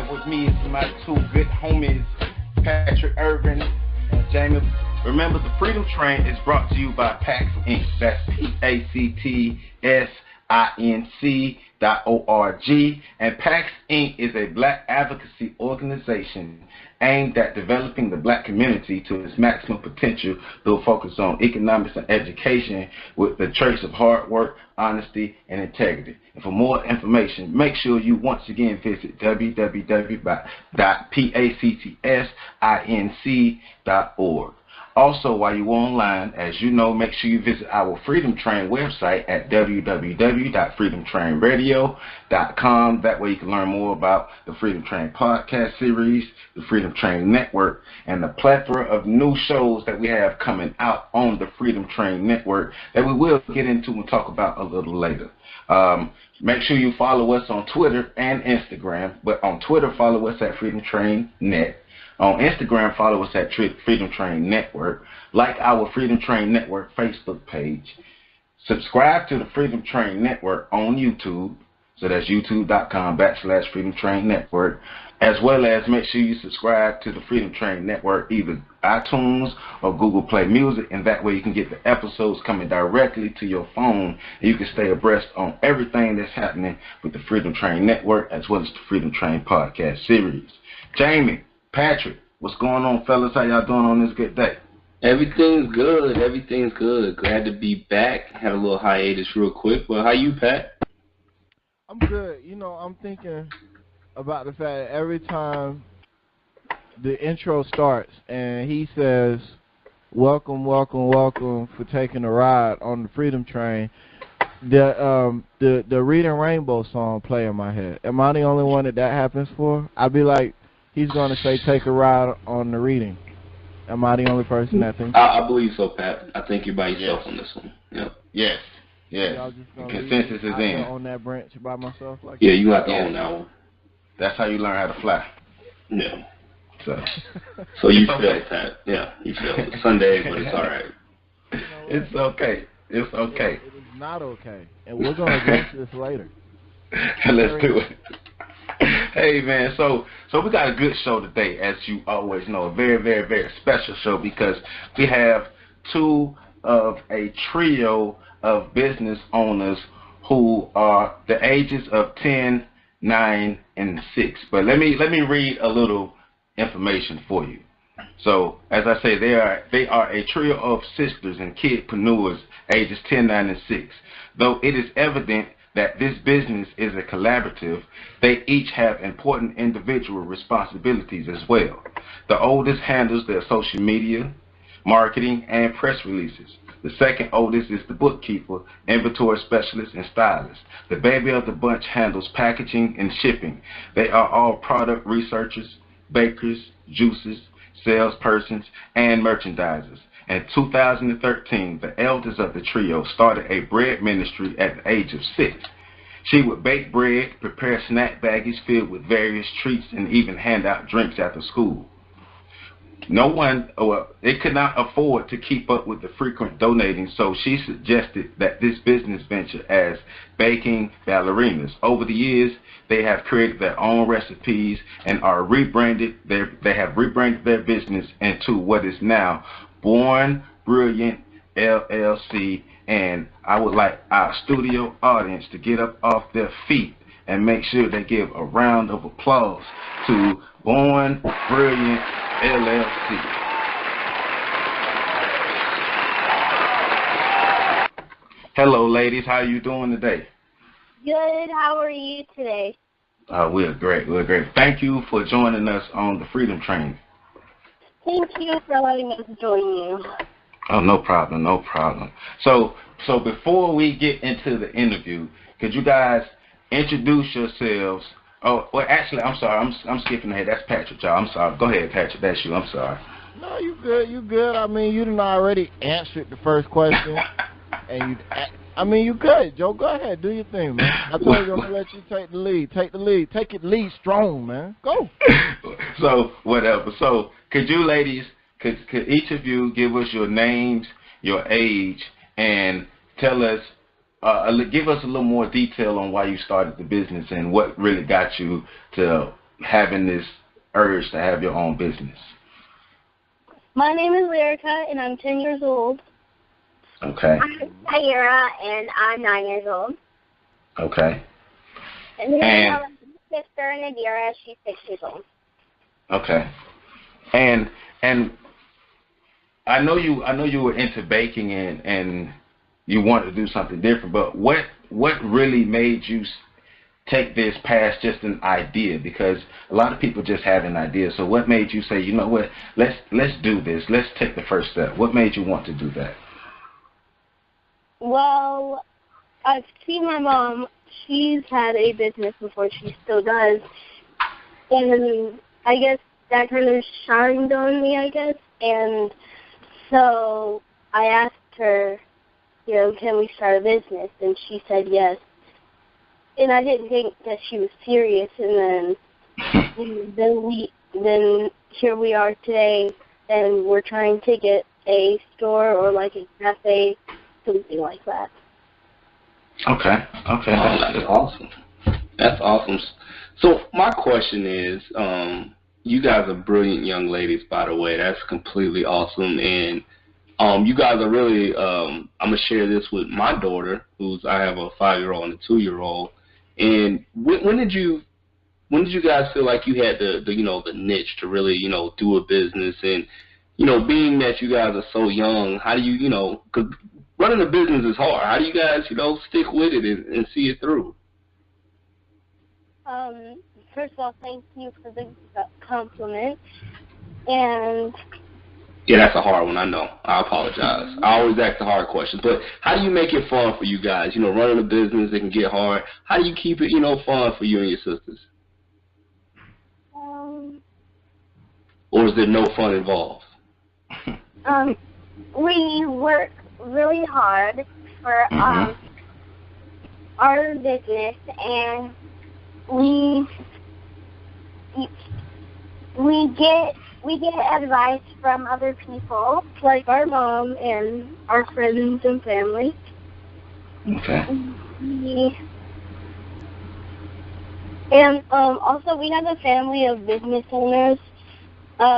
have with me is my two good homies, Patrick Irvin and Jamie. Remember, the Freedom Train is brought to you by PAX Inc. That's PACTSINC.org. And PAX Inc. is a black advocacy organization aimed at developing the black community to its maximum potential through a focus on economics and education with the trace of hard work, honesty, and integrity. And for more information, make sure you once again visit www.pactsinc.org. Also, while you're online, as you know, make sure you visit our Freedom Train website at www.freedomtrainradio.com. That way you can learn more about the Freedom Train podcast series, the Freedom Train Network, and the plethora of new shows that we have coming out on the Freedom Train Network that we will get into and talk about a little later. Make sure you follow us on Twitter and Instagram, but on Twitter, follow us at Freedom Train Net. On Instagram, follow us at Freedom Train Network. Like our Freedom Train Network Facebook page. Subscribe to the Freedom Train Network on YouTube. So that's youtube.com/Freedom Train Network. As well as make sure you subscribe to the Freedom Train Network, either iTunes or Google Play Music, and that way you can get the episodes coming directly to your phone, and you can stay abreast on everything that's happening with the Freedom Train Network as well as the Freedom Train podcast series. Jamie, Patrick, what's going on, fellas? How y'all doing on this good day? Everything's good. Everything's good. Glad to be back. Had a little hiatus real quick. But how you, Pat? I'm good. You know, I'm thinking about the fact that every time the intro starts and he says, welcome, welcome, welcome for taking a ride on the Freedom Train, the Reading Rainbow song play in my head. Am I the only one that happens for? I'd be like, he's going to say, take a ride on the reading. Am I the only person that thinks I believe so, Pat. I think you're by yourself on this one. Yep. Yes. Yes. The consensus is in. On that branch by myself? Like yeah, you have to own that one. That's how you learn how to fly. Yeah. So you failed, Pat. Yeah, you failed. Sunday, but it's all right. You know, it's okay. It's okay. It is not okay. And we're going to address this later. Let's do it. Hey man, so we got a good show today, as you always know, a very, very, very special show because we have two of a trio of business owners who are the ages of 10, 9, and 6. But let me read a little information for you. So as I say, they are a trio of sisters and kidpreneurs, ages 10, 9, and 6. Though it is evident that this business is a collaborative, they each have important individual responsibilities as well. The oldest handles their social media, marketing, and press releases. The second oldest is the bookkeeper, inventory specialist, and stylist. The baby of the bunch handles packaging and shipping. They are all product researchers, bakers, juicers, salespersons, and merchandisers. In 2013, the eldest of the trio started a bread ministry at the age of 6. She would bake bread, prepare snack baggies filled with various treats, and even hand out drinks after school. They could not afford to keep up with the frequent donating, so she suggested that this business venture as baking ballerinas. Over the years, they have created their own recipes and are they have rebranded their business into what is now Bourne Brilliant LLC, and I would like our studio audience to get up off their feet and make sure they give a round of applause to Bourne Brilliant LLC. Hello, ladies. How are you doing today? Good. How are you today? We're great. We're great. Thank you for joining us on the Freedom Train. Thank you for letting us join you. Oh, no problem. No problem. So before we get into the interview, could you guys introduce yourselves? Oh, well, actually, I'm sorry. I'm skipping ahead. That's Patrick, y'all. I'm sorry. Go ahead, Patrick. That's you. I'm sorry. No, you good. You good. I mean, you done already answered the first question, and you good. Joe, go ahead. Do your thing, man. I told you I'm gonna let you take the lead. Take the lead. Take it lead strong, man. Go. So whatever. So could you ladies, could each of you give us your names, your age, and tell us, give us a little more detail on why you started the business and what really got you to having this urge to have your own business? My name is Lyrica, and I'm 10 years old. Okay. I'm Tyra, and I'm 9 years old. Okay. And then I have a sister, Nadira. She's 6 years old. Okay. And I know you were into baking and you wanted to do something different, but what really made you take this past just an idea? Because a lot of people just have an idea. So what made you say, you know what, let's do this. Let's take the first step. What made you want to do that? Well, I've seen my mom. She's had a business before. She still does. And I guess that kind of shined on me, I guess. And so I asked her, can we start a business? And she said yes. And I didn't think that she was serious. And then here we are today, and we're trying to get a store or like a cafe, something like that. Okay. Oh, that's awesome. That's awesome. So my question is, you guys are brilliant young ladies, by the way. That's completely awesome. And you guys are really, I'm going to share this with my daughter, I have a 5-year-old and a 2-year-old. And when did you guys feel like you had the niche to really, do a business? And, being that you guys are so young, how do you, because running a business is hard. How do you guys, stick with it and see it through? First of all, thank you for the compliment. And yeah, that's a hard one, I know. I apologize. I always ask the hard questions. But how do you make it fun for you guys? Running a business, it can get hard. How do you keep it, fun for you and your sisters? Or is there no fun involved? We work really hard for our business, and we get advice from other people, like our mom and our friends and family. Okay. And also we have a family of business owners.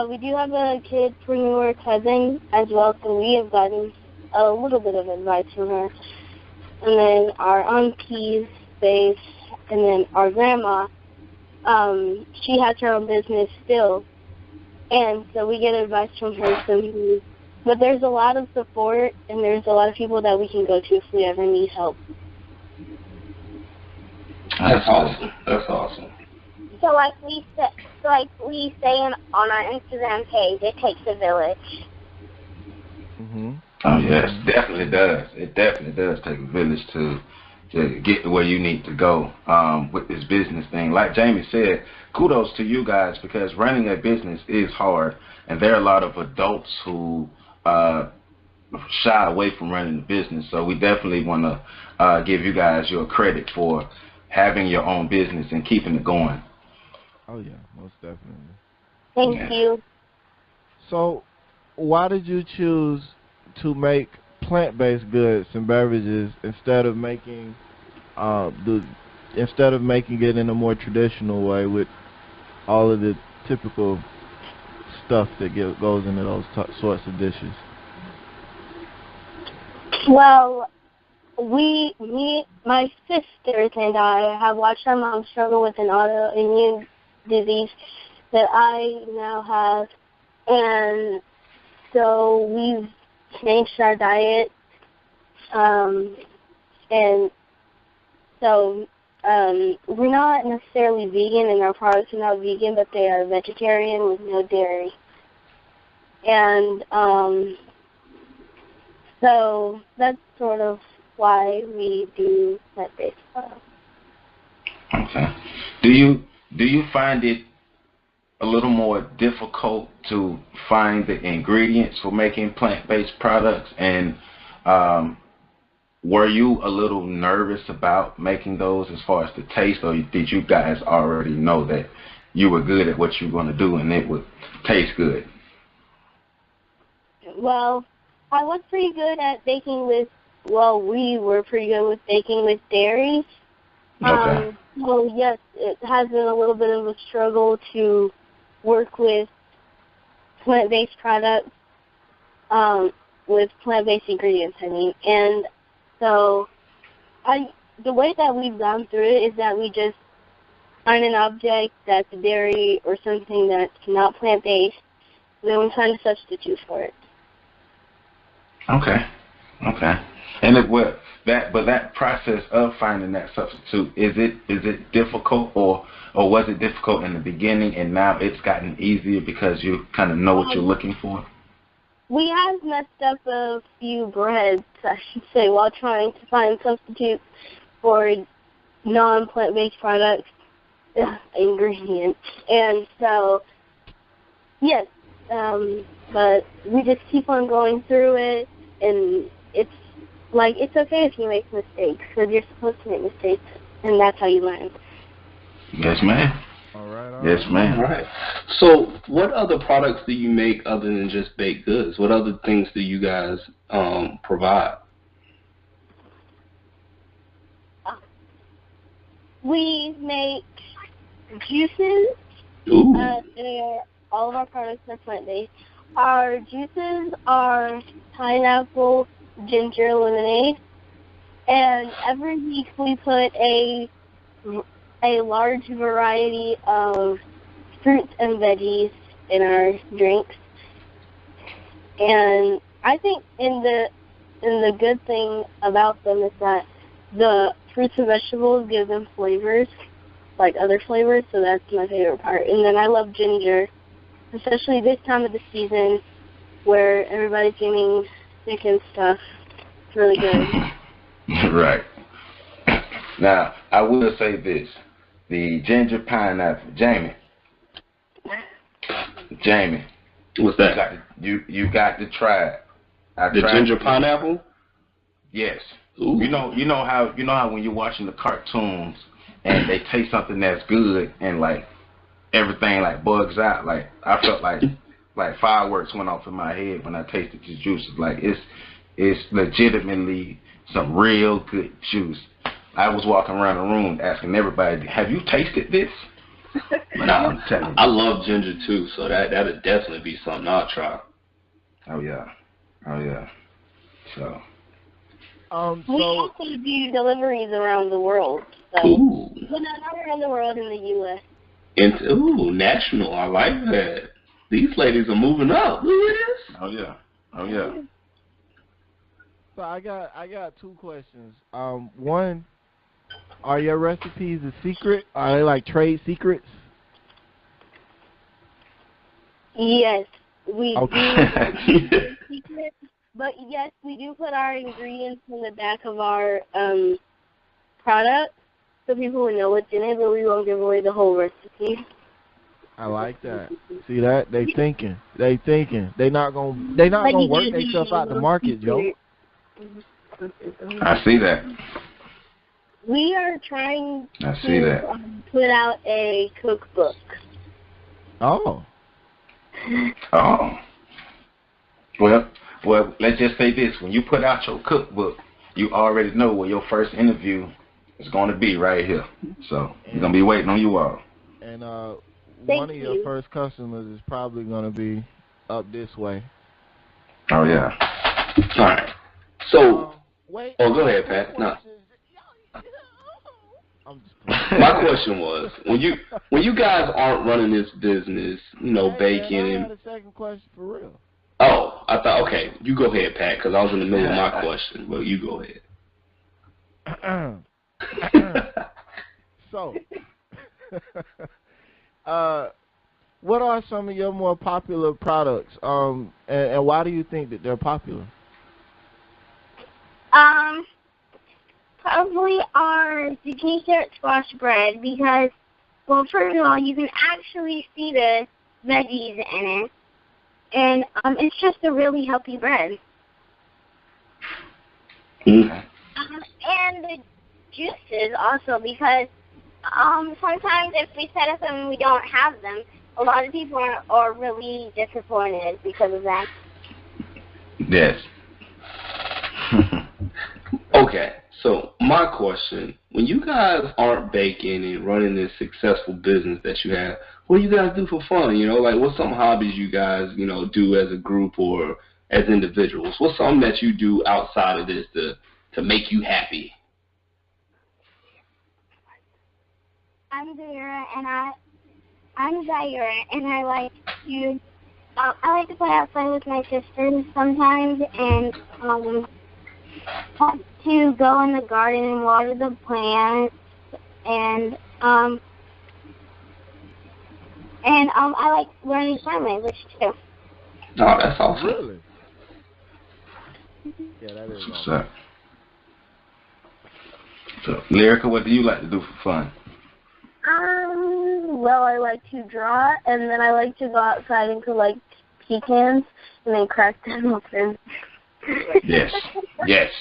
We do have a kidpreneur cousin as well, so we have gotten a little bit of advice from her. And then our aunties, and then our grandma, she has her own business still. And so we get advice from her sometimes. But there's a lot of support, and there's a lot of people that we can go to if we ever need help. That's awesome. That's awesome. So like we say on our Instagram page, it takes a village. Oh yes, definitely does. It definitely does take a village to get to where you need to go with this business thing. Like Jamie said, kudos to you guys, because running a business is hard, and there are a lot of adults who shy away from running a business. So we definitely want to give you guys your credit for having your own business and keeping it going. Oh yeah, most definitely. Thank you. So, why did you choose to make plant-based goods and beverages instead of making it in a more traditional way with all of the typical stuff that goes into those sorts of dishes? Well, my sisters and I have watched our mom struggle with an autoimmune disease that I now have, and so we've changed our diet, and so we're not necessarily vegan, and our products are not vegan, but they are vegetarian with no dairy. And so that's sort of why we do plant-based products. Okay. Do you find it a little more difficult to find the ingredients for making plant-based products? And were you a little nervous about making those as far as the taste, or did you guys already know that you were good at what you were going to do and it would taste good? Well, I was pretty good at baking with, we were pretty good with baking with dairy. Okay. Well, yes, it has been a little bit of a struggle to work with plant-based products, with plant-based ingredients, I mean. And so the way that we've gone through it is that we just find an object that's dairy or something that's not plant-based, then we find a substitute for it. Okay. And that process of finding that substitute, is it difficult, or was it difficult in the beginning and now it's gotten easier because you kind of know what you're looking for? We have messed up a few breads, I should say, while trying to find substitutes for non-plant-based products ingredients. And so, yes, but we just keep on going through it, and it's okay if you make mistakes, because you're supposed to make mistakes, and that's how you learn. Yes, ma'am. All right. Yes, ma'am. All right. So what other products do you make other than just baked goods? What other things do you guys provide? We make juices. Ooh. All of our products are plant-based. Our juices are pineapple, ginger lemonade, and every week we put a large variety of fruits and veggies in our drinks. And I think in the good thing about them is that the fruits and vegetables give them flavors, like other flavors, so that's my favorite part. And then I love ginger, especially this time of the season where everybody's getting sick and stuff. It's really good. Right. Now, I will say this. The ginger pineapple. Jamie. What's that? You got to try it. The ginger pineapple? Yes. Ooh. You know how when you're watching the cartoons and they taste something that's good and like everything like bugs out, like I felt like fireworks went off in my head when I tasted this juice. Like it's legitimately some real good juice. I was walking around the room asking everybody, "Have you tasted this?" Nah, I'm telling you. I love ginger too, so that'd definitely be something I'll try. Oh yeah. So. We also do deliveries around the world. So. Ooh. Well, not around the world, in the U.S. National. I like that. These ladies are moving up. Look at this. Oh yeah. So I got two questions. One, are your recipes a secret? Are they like trade secrets? Yes, we do. But yes, we do put our ingredients in the back of our product so people will know what's in it, but we won't give away the whole recipe. I like that. See that? They thinking. They not gonna work themselves out the market, Joe. I see that. We are trying to put out a cookbook. Oh. Well, let's just say this. When you put out your cookbook, you already know where your first interview is going to be right here. So, we're going to be waiting on you all. And one of your first customers is probably going to be up this way. Oh, yeah. All right. So, wait. Go ahead, Pat. No. My question was, when you guys aren't running this business, baking I and... had a second question for real. Oh, I thought, okay, you go ahead, Pat, because I was in the middle of my question. Well, you go ahead. So, what are some of your more popular products, and why do you think that they're popular? Probably our zucchini carrot squash bread because, well, first of all, you can actually see the veggies in it, and it's just a really healthy bread. And the juices also because sometimes if we set up and we don't have them, a lot of people are really disappointed because of that. Yes. Okay, So my question, when you guys aren't baking and running this successful business that you have, what do you guys do for fun? You know, like what's some hobbies you guys, you know, do as a group or as individuals? What's something that you do outside of this to make you happy? I'm Zaira, and I like to play outside with my sisters sometimes, and like to go in the garden and water the plants, and I like learning sign language too. Oh, that's awesome. Really? Yeah, that is What's awesome. up? So, Lyrica, what do you like to do for fun? Well, I like to draw, and then I like to go outside and collect pecans and then crack them open. Yes. Yes.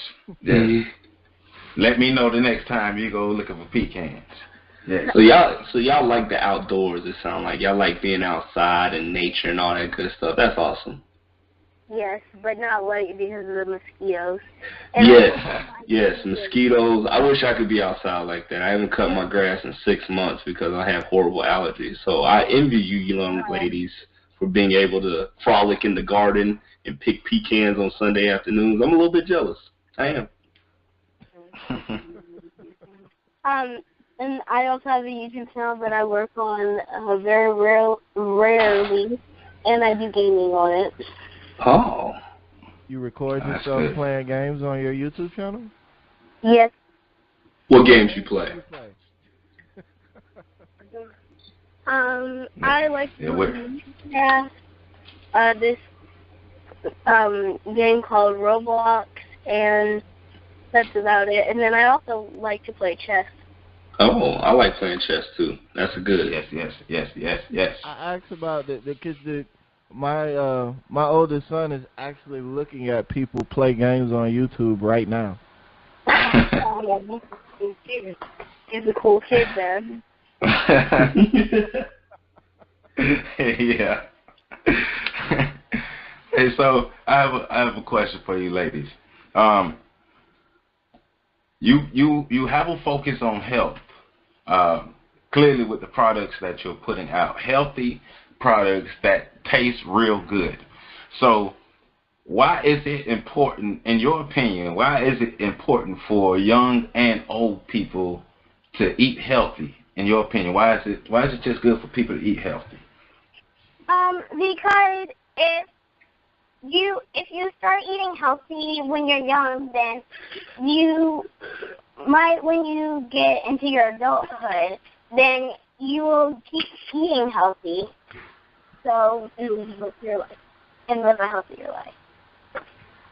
Let me know the next time you go looking for pecans. Yes. So y'all like the outdoors, it sounds like. Y'all like being outside and nature and all that good stuff. That's awesome. Yes, but not late because of the mosquitoes. Yes, mosquitoes. I wish I could be outside like that. I haven't cut my grass in 6 months because I have horrible allergies. So I envy you young ladies for being able to frolic in the garden and pick pecans on Sunday afternoons. I'm a little bit jealous. I am. And I also have a YouTube channel that I work on very rarely, and I do gaming on it. Oh. You record That's yourself good. playing games on your YouTube channel? Yes. What games you play? I like Yeah, what? this game called Roblox, and that's about it. And then I also like to play chess. Oh, I like playing chess too. That's a good. Yes. I asked about because my oldest son is actually looking at people play games on YouTube right now. He's a cool kid, man. Yeah. Hey, so I have a question for you, ladies. You have a focus on health. Clearly, with the products that you're putting out, healthy products that taste real good. So, why is it important, in your opinion? Why is it important for young and old people to eat healthy? In your opinion, why is it just good for people to eat healthy? Because if you start eating healthy when you're young, then you might, when you get into your adulthood, then you will keep eating healthy. So live your life and live a healthier life.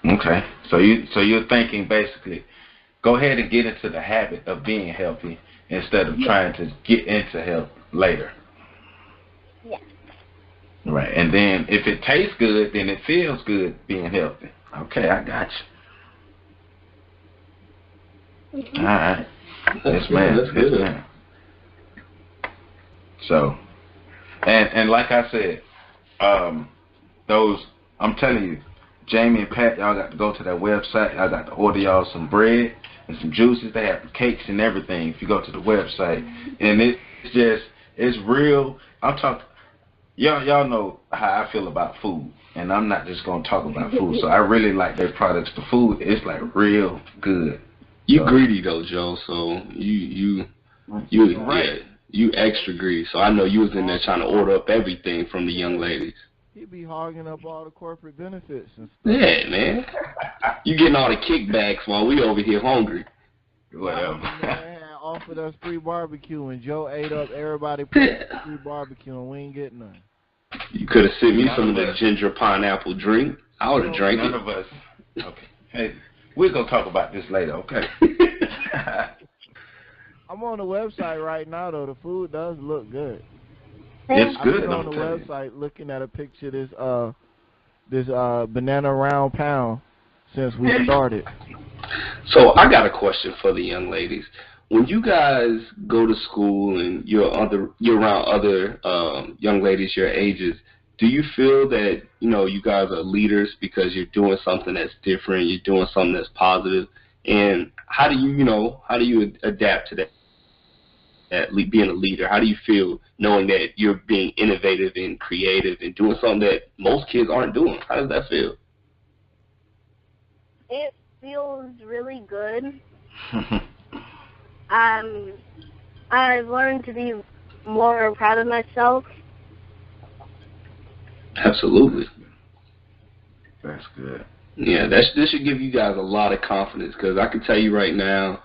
Okay, so you're thinking basically, go ahead and get into the habit of being healthy instead of trying to get into health later. Yes. Right, and then if it tastes good, then it feels good being healthy. Okay, I got you. All right. Yes, ma'am. That's good. Yes, ma'am. So, and like I said, I'm telling you, Jamie and Pat, y'all got to go to that website. Y'all got to order y'all some bread and some juices. They have cakes and everything if you go to the website. And it's real. I'm talking, y'all know how I feel about food. And I'm not just going to talk about food. So I really like their products. The food is like real good. You greedy though, Joe. So you right. Yeah, you extra greedy. So I know you was in there trying to order up everything from the young ladies. He be hogging up all the corporate benefits and stuff. Yeah, man. You getting all the kickbacks while we over here hungry. Whatever. Man offered us free barbecue and Joe ate up everybody free barbecue and we ain't getting none. You could have sent me some of the ginger pineapple drink. I would have drank it. None of us. Okay. Hey, we're going to talk about this later, okay? I'm on the website right now, though. The food does look good. It's good. I've been on the website looking at a picture of this banana round pound since we started. So I got a question for the young ladies. When you guys go to school and you're around other young ladies your ages, do you feel that, you know, you guys are leaders because you're doing something that's different, you're doing something that's positive? And how do you adapt to that? Being a leader, how do you feel knowing that you're being innovative and creative and doing something that most kids aren't doing? How does that feel? It feels really good. I've learned to be more proud of myself. Absolutely. That's good. Yeah, this should give you guys a lot of confidence, because I can tell you right now,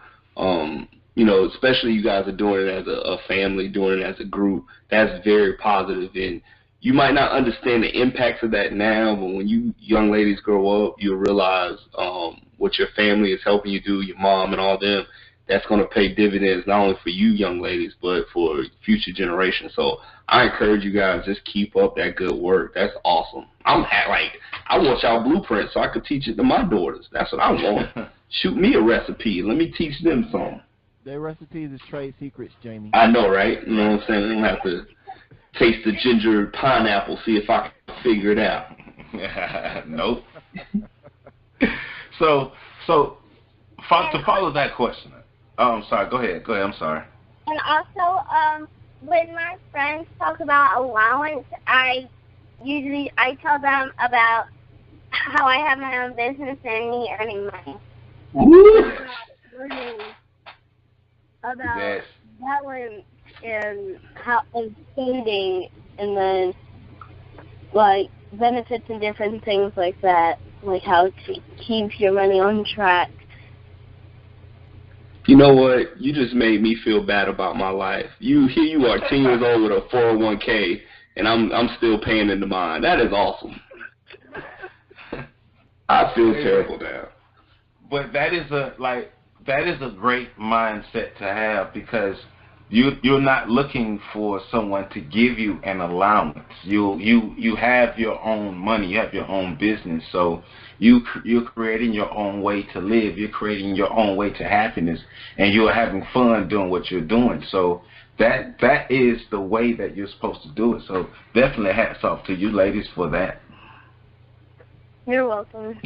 especially you guys are doing it as a family, doing it as a group. That's very positive, and you might not understand the impacts of that now, but when you young ladies grow up, you'll realize what your family is helping you do, your mom and all them. That's going to pay dividends not only for you young ladies, but for future generations. So I encourage you guys, just keep up that good work. That's awesome. I want y'all blueprints so I could teach it to my daughters. That's what I want. Shoot me a recipe and let me teach them some. Their recipes is trade secrets, Jamie. I know, right? You know what I'm saying? I don't have to taste the ginger pineapple, see if I can figure it out. Nope. So to follow that question. Oh, I'm sorry. Go ahead. I'm sorry. And also, when my friends talk about allowance, I tell them about how I have my own business and me earning money. Learning about balance and how and spending, and then like benefits and different things like that, like how to keep your money on track. You know what? You just made me feel bad about my life. Here you are, 10 years old with a 401k, and I'm still paying into mine. That is awesome. I feel terrible now. But that is a great mindset to have, because you're not looking for someone to give you an allowance. You have your own money, you have your own business, so you're creating your own way to live. You're creating your own way to happiness, and you're having fun doing what you're doing. So that is the way that you're supposed to do it. So definitely hats off to you ladies for that. You're welcome.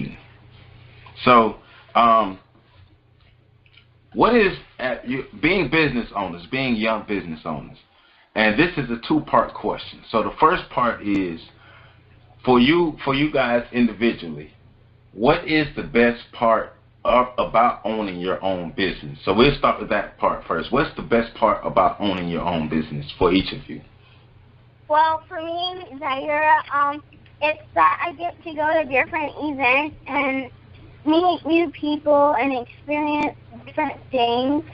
So what is being business owners, being young business owners? And this is a two-part question. So the first part is for you guys individually. What is the best part about owning your own business? So we'll start with that part first. What's the best part about owning your own business for each of you? Well, for me, Zaire, it's that I get to go to different events and meet new people and experience different things.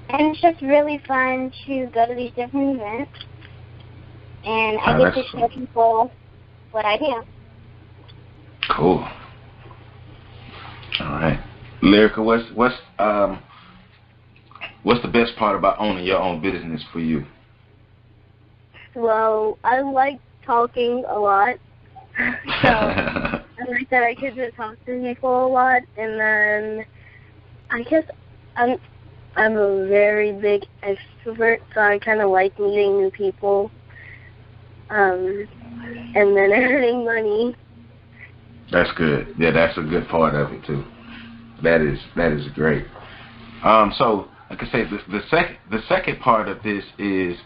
And it's just really fun to go to these different events. And I get to show people what I do. Cool. All right, Lyrica, what's the best part about owning your own business for you? Well, I like talking a lot. So I like that I get to talk to people a lot, and then I guess I'm a very big extrovert, so I kind of like meeting new people, and then earning money. That's good. Yeah, that's a good part of it too. That is great. So like I say, the second part of this is,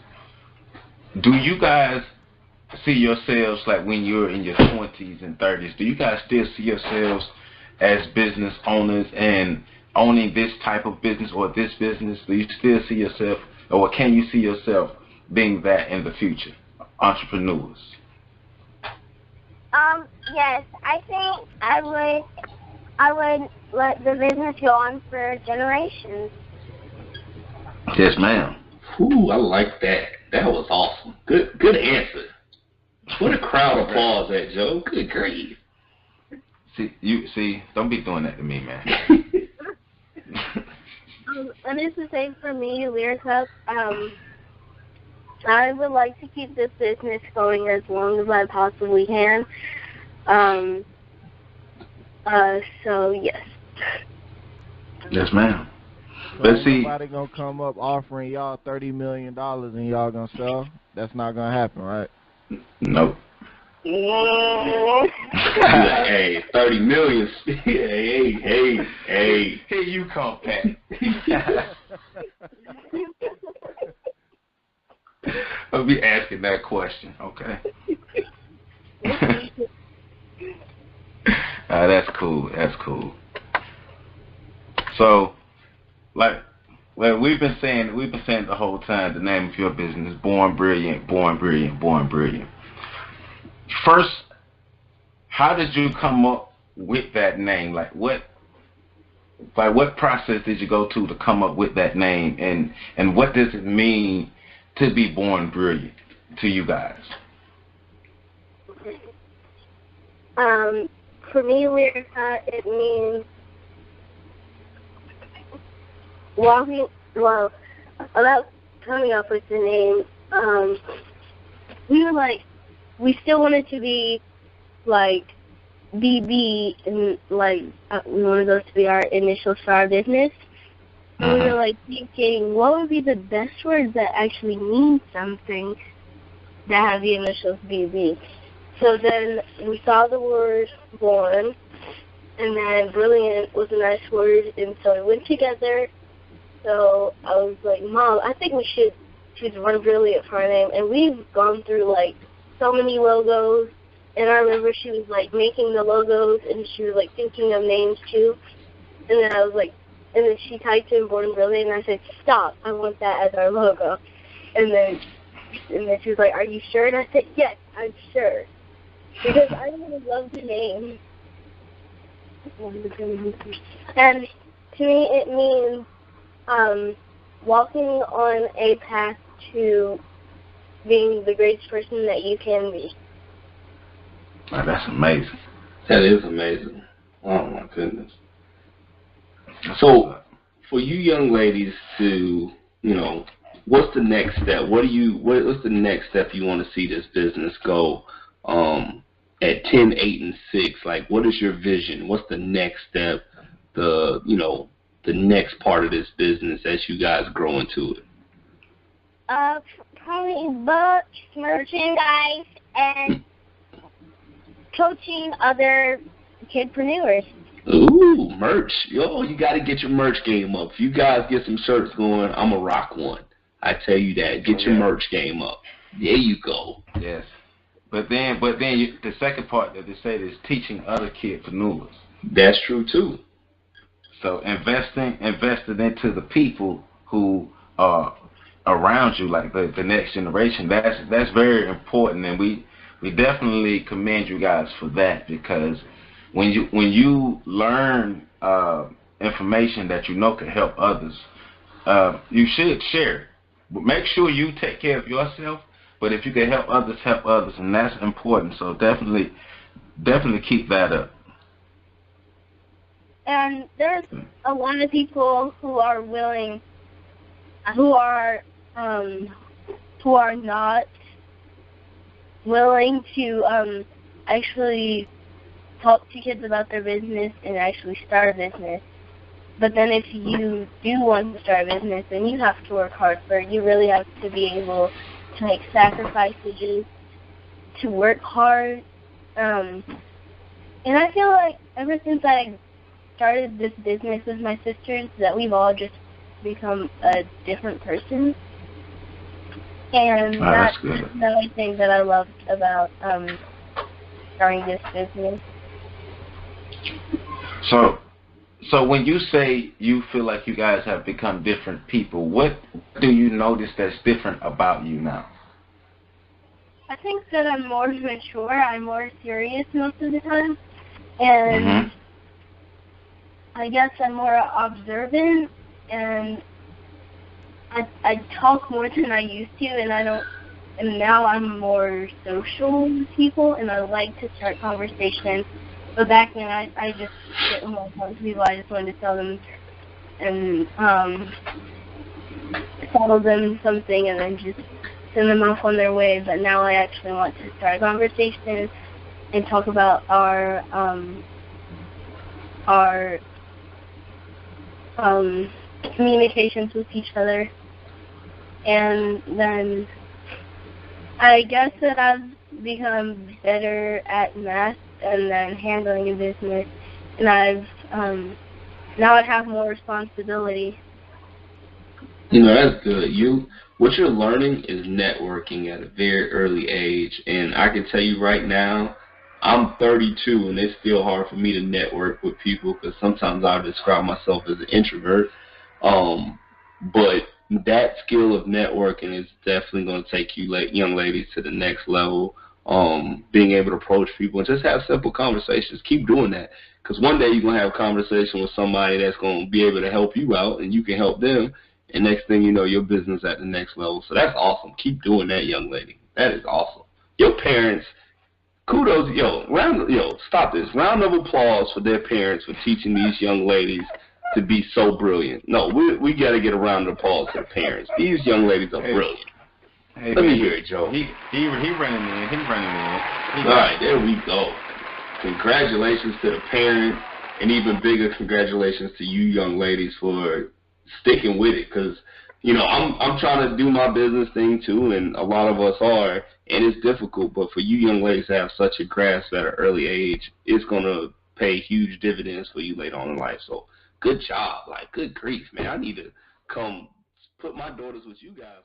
do you guys see yourselves, like when you're in your 20s and 30s, do you guys still see yourselves as business owners and owning this type of business or this business? Do you still see yourself, or can you see yourself being that in the future? Entrepreneurs. Yes, I think I would let the business go on for generations. Yes, ma'am. Ooh, I like that. That was awesome. Good answer. What a crowd applause at, Joe. Good grief. See, don't be doing that to me, man. And it's the same for me, Lyrica. I would like to keep this business going as long as I possibly can. So yes. Yes, ma'am. So But see, nobody gonna come up offering y'all $30 million and y'all gonna sell? That's not gonna happen, right? Nope. Hey, 30 million. Hey. Here you come, Pat. I'll be asking that question, okay? That's cool. That's cool. So, like, well, we've been saying the whole time the name of your business, Bourne Brilliant, Bourne Brilliant, Bourne Brilliant. First, how did you come up with that name? Like what process did you go to come up with that name, and what does it mean to be Bourne Brilliant to you guys? For me, Lyrica, it means walking. Well, about coming up with the name, we were like, we still wanted to be like BB, and like we wanted those to be our initials for our business. And we were like thinking, what would be the best words that actually mean something that have the initials BB? So then we saw the word Bourne, and then Brilliant was a nice word, and so we went together. So I was like, Mom, I think we should choose Bourne Brilliant for our name. And we've gone through like so many logos, and I remember she was like making the logos, and she was like thinking of names too. And then I was like, and then she typed in Bourne Brilliant, and I said, stop, I want that as our logo. And then she was like, are you sure? And I said, yes, I'm sure. Because I really love the name. And to me, it means walking on a path to being the greatest person that you can be. Oh, that's amazing. That is amazing. Oh my goodness. So, for you young ladies to, what's the next step? What's the next step you want to see this business go? At 10, 8, and 6, like, what is your vision? What's the next step? The next part of this business as you guys grow into it? Probably books, merchandise, and coaching other kidpreneurs. Ooh, merch. Yo, you got to get your merch game up. If you guys get some shirts going, I'm going to rock one. I tell you that. Get your merch game up. There you go. Yes. But then the second part that they said is teaching other kidpreneurs. That's true, too. So investing into the people who are around you, like the next generation, that's very important, and we definitely commend you guys for that, because when you learn information that you know can help others, you should share it. But make sure you take care of yourself. But if you can help others, and that's important. So definitely keep that up. And there's a lot of people who are willing, who are not willing to actually talk to kids about their business and actually start a business. But then if you do want to start a business, then you have to work hard for it. You really have to be able to make sacrifices, to work hard. And I feel like ever since I started this business with my sisters, that we've all just become a different person. And that's another thing that I loved about starting this business. So when you say you feel like you guys have become different people, what do you notice that's different about you now? I think that I'm more mature. I'm more serious most of the time. And I guess I'm more observant, and I talk more than I used to, and now I'm more social with people, and I like to start conversations. But back then, I just didn't want to talk to people. I just wanted to tell them and tell them something and then just send them off on their way. But now I actually want to start a conversation and talk about our communications with each other. And then I guess that I've become better at math and then handling a business, and I've now I have more responsibility. You know, that's good. What you're learning is networking at a very early age, and I can tell you right now, I'm 32, and it's still hard for me to network with people because sometimes I describe myself as an introvert. But that skill of networking is definitely going to take you young ladies to the next level. Being able to approach people and just have simple conversations. Keep doing that, because one day you're going to have a conversation with somebody that's going to be able to help you out, and you can help them. And next thing you know, your business at the next level. So that's awesome. Keep doing that, young lady. That is awesome. Your parents, kudos, stop this. Round of applause for their parents for teaching these young ladies to be so brilliant. No, we got to get a round of applause for the parents. These young ladies are brilliant. Hey, Let me hear it, Joe. He running in. All right, there we go. Congratulations to the parents, and even bigger congratulations to you young ladies for sticking with it, because I'm trying to do my business thing too, and a lot of us are, and it's difficult. But for you young ladies to have such a grasp at an early age, it's gonna pay huge dividends for you later on in life. So good job, like good grief, man. I need to come put my daughters with you guys.